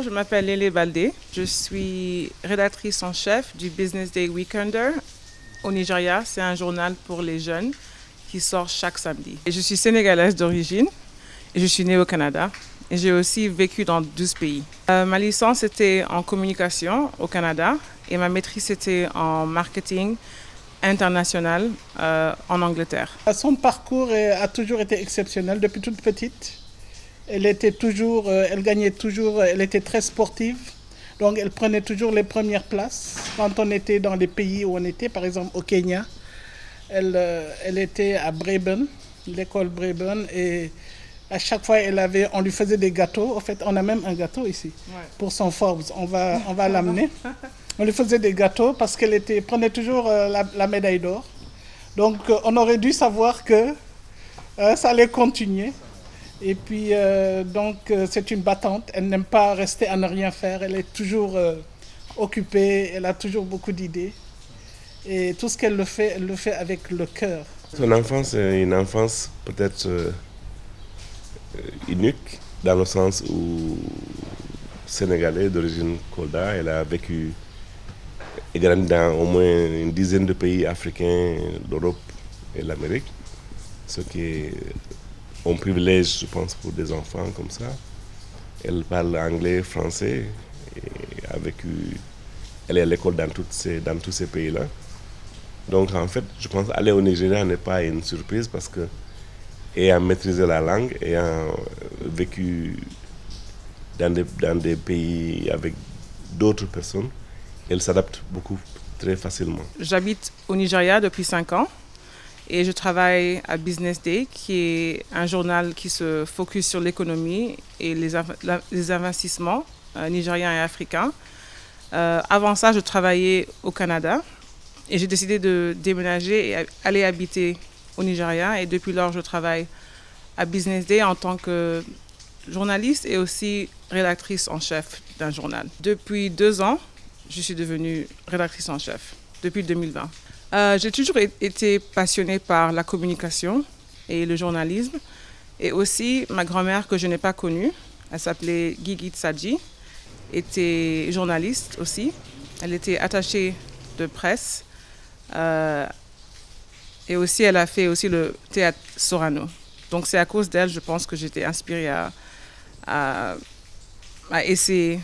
Je m'appelle Lélé Baldé. Je suis rédactrice en chef du Business Day Weekender au Nigeria. C'est un journal pour les jeunes qui sort chaque samedi. Et je suis sénégalaise d'origine et je suis née au Canada. Et j'ai aussi vécu dans 12 pays. Ma licence était en communication au Canada et ma maîtrise était en marketing international en Angleterre. Son parcours a toujours été exceptionnel depuis toute petite. Elle gagnait toujours, elle était très sportive. Donc elle prenait toujours les premières places. Quand on était dans les pays où on était, par exemple au Kenya, elle était à Braeburn, l'école Braeburn, et à chaque fois on lui faisait des gâteaux. En fait, on a même un gâteau ici pour son Forbes. On va l'amener. On lui faisait des gâteaux parce qu'elle prenait toujours la médaille d'or. Donc on aurait dû savoir que ça allait continuer. Et puis c'est une battante. Elle n'aime pas rester à ne rien faire. Elle est toujours occupée. Elle a toujours beaucoup d'idées. Et tout ce qu'elle le fait, elle le fait avec le cœur. Son enfance est une enfance peut-être unique dans le sens où sénégalais d'origine Kolda, elle a vécu et grandi dans au moins une dizaine de pays africains, d'Europe et de l'Amérique, ce qui est un privilège, je pense, pour des enfants comme ça. Elle parle anglais, français, et elle est à l'école dans tous ces pays-là. Donc en fait, je pense aller au Nigeria n'est pas une surprise parce que, ayant maîtrisé la langue, ayant vécu dans des pays avec d'autres personnes, elle s'adapte très facilement. J'habite au Nigeria depuis 5 ans et je travaille à Business Day, qui est un journal qui se focus sur l'économie et les investissements nigériens et africains. Avant ça, je travaillais au Canada et j'ai décidé de déménager et aller habiter au Nigeria. Et depuis lors, je travaille à Business Day en tant que journaliste et aussi rédactrice en chef d'un journal. Depuis 2 ans, je suis devenue rédactrice en chef, depuis 2020. J'ai toujours été passionnée par la communication et le journalisme. Et aussi, ma grand-mère, que je n'ai pas connue, elle s'appelait Gigi Tsadji, était journaliste aussi. Elle était attachée de presse. Et aussi, elle a fait aussi le théâtre Sorano. Donc c'est à cause d'elle, je pense, que j'étais inspirée à essayer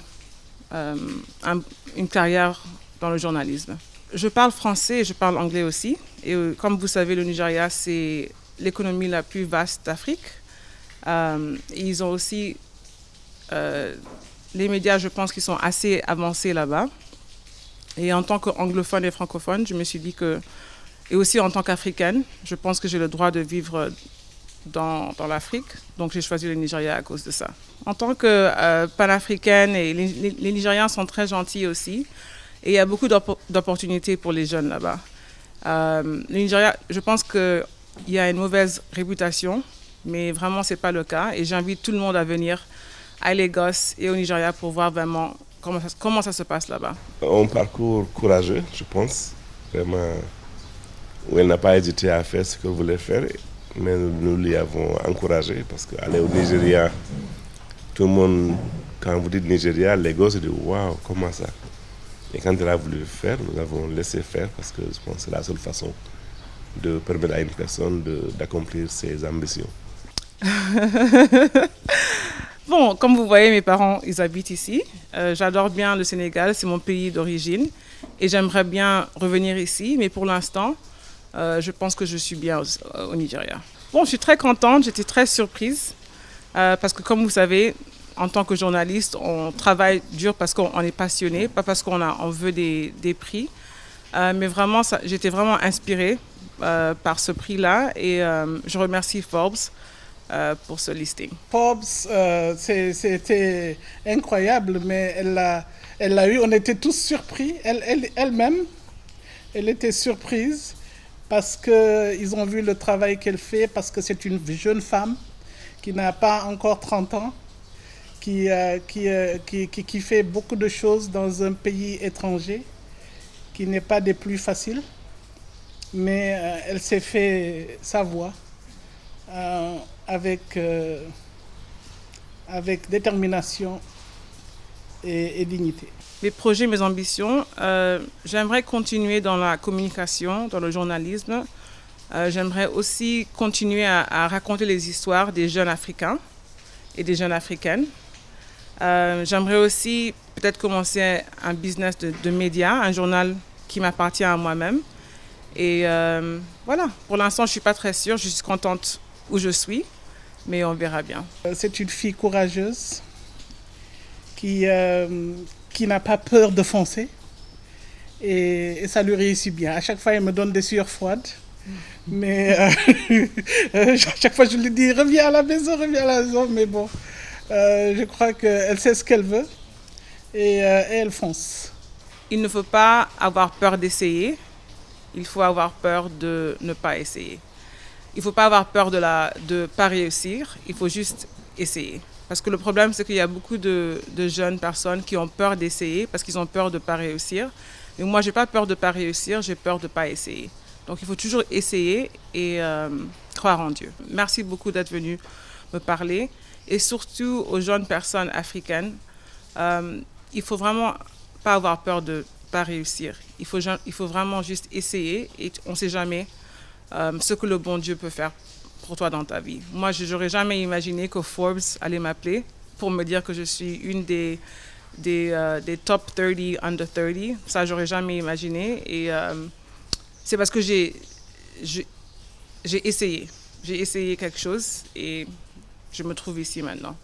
une carrière dans le journalisme. Je parle français et je parle anglais aussi. Et comme vous savez, le Nigeria, c'est l'économie la plus vaste d'Afrique. Ils ont aussi les médias, je pense, qui sont assez avancés là-bas. Et en tant qu'anglophone et francophone, je me suis dit que, et aussi en tant qu'Africaine, je pense que j'ai le droit de vivre dans l'Afrique. Donc j'ai choisi le Nigeria à cause de ça. En tant que panafricaine, et les Nigériens sont très gentils aussi. Et il y a beaucoup d'opportunités pour les jeunes là-bas. Le Nigeria, je pense qu'il y a une mauvaise réputation, mais vraiment, ce n'est pas le cas. Et j'invite tout le monde à venir à Lagos et au Nigeria pour voir vraiment comment ça se passe là-bas. Un parcours courageux, je pense, vraiment, où elle n'a pas hésité à faire ce qu'elle voulait faire. Mais nous l'y avons encouragé parce qu'aller au Nigeria, tout le monde, quand vous dites Nigeria, Lagos, ils disent waouh, comment ça? Et quand elle a voulu le faire, nous l'avons laissé faire parce que je pense que c'est la seule façon de permettre à une personne d'accomplir ses ambitions. Bon, comme vous voyez, mes parents, ils habitent ici. J'adore bien le Sénégal, c'est mon pays d'origine. Et j'aimerais bien revenir ici, mais pour l'instant, je pense que je suis bien au Nigeria. Bon, je suis très contente, j'étais très surprise. Parce que comme vous savez, en tant que journaliste, on travaille dur parce qu'on est passionné, pas parce on veut des prix. Mais vraiment, j'étais vraiment inspirée par ce prix-là et je remercie Forbes pour ce listing. Forbes, c'était incroyable, mais elle l'a eu. On était tous surpris. Elle-même, elle était surprise parce qu'ils ont vu le travail qu'elle fait, parce que c'est une jeune femme qui n'a pas encore 30 ans. Qui fait beaucoup de choses dans un pays étranger, qui n'est pas des plus faciles, mais elle s'est fait sa voix avec détermination et dignité. Mes projets, mes ambitions, j'aimerais continuer dans la communication, dans le journalisme. J'aimerais aussi continuer à raconter les histoires des jeunes Africains et des jeunes Africaines. J'aimerais aussi peut-être commencer un business de médias, un journal qui m'appartient à moi-même. Et voilà, pour l'instant, je ne suis pas très sûre, je suis contente où je suis, mais on verra bien. C'est une fille courageuse qui n'a pas peur de foncer et ça lui réussit bien. À chaque fois, elle me donne des sueurs froides. Mais chaque fois, je lui dis reviens à la maison. Mais bon, je crois qu'elle sait ce qu'elle veut et elle fonce. Il ne faut pas avoir peur d'essayer, il faut avoir peur de ne pas essayer. Il ne faut pas avoir peur de ne pas réussir, il faut juste essayer. Parce que le problème, c'est qu'il y a beaucoup de jeunes personnes qui ont peur d'essayer parce qu'ils ont peur de ne pas réussir. Mais moi, je n'ai pas peur de ne pas réussir, j'ai peur de ne pas essayer. Donc, il faut toujours essayer et croire en Dieu. Merci beaucoup d'être venu me parler. Et surtout aux jeunes personnes africaines, il ne faut vraiment pas avoir peur de ne pas réussir. Il faut vraiment juste essayer et on ne sait jamais ce que le bon Dieu peut faire pour toi dans ta vie. Moi, je n'aurais jamais imaginé que Forbes allait m'appeler pour me dire que je suis une des top 30 under 30. Ça, j'aurais jamais imaginé. Et c'est parce que j'ai essayé. J'ai essayé quelque chose et je me trouve ici maintenant.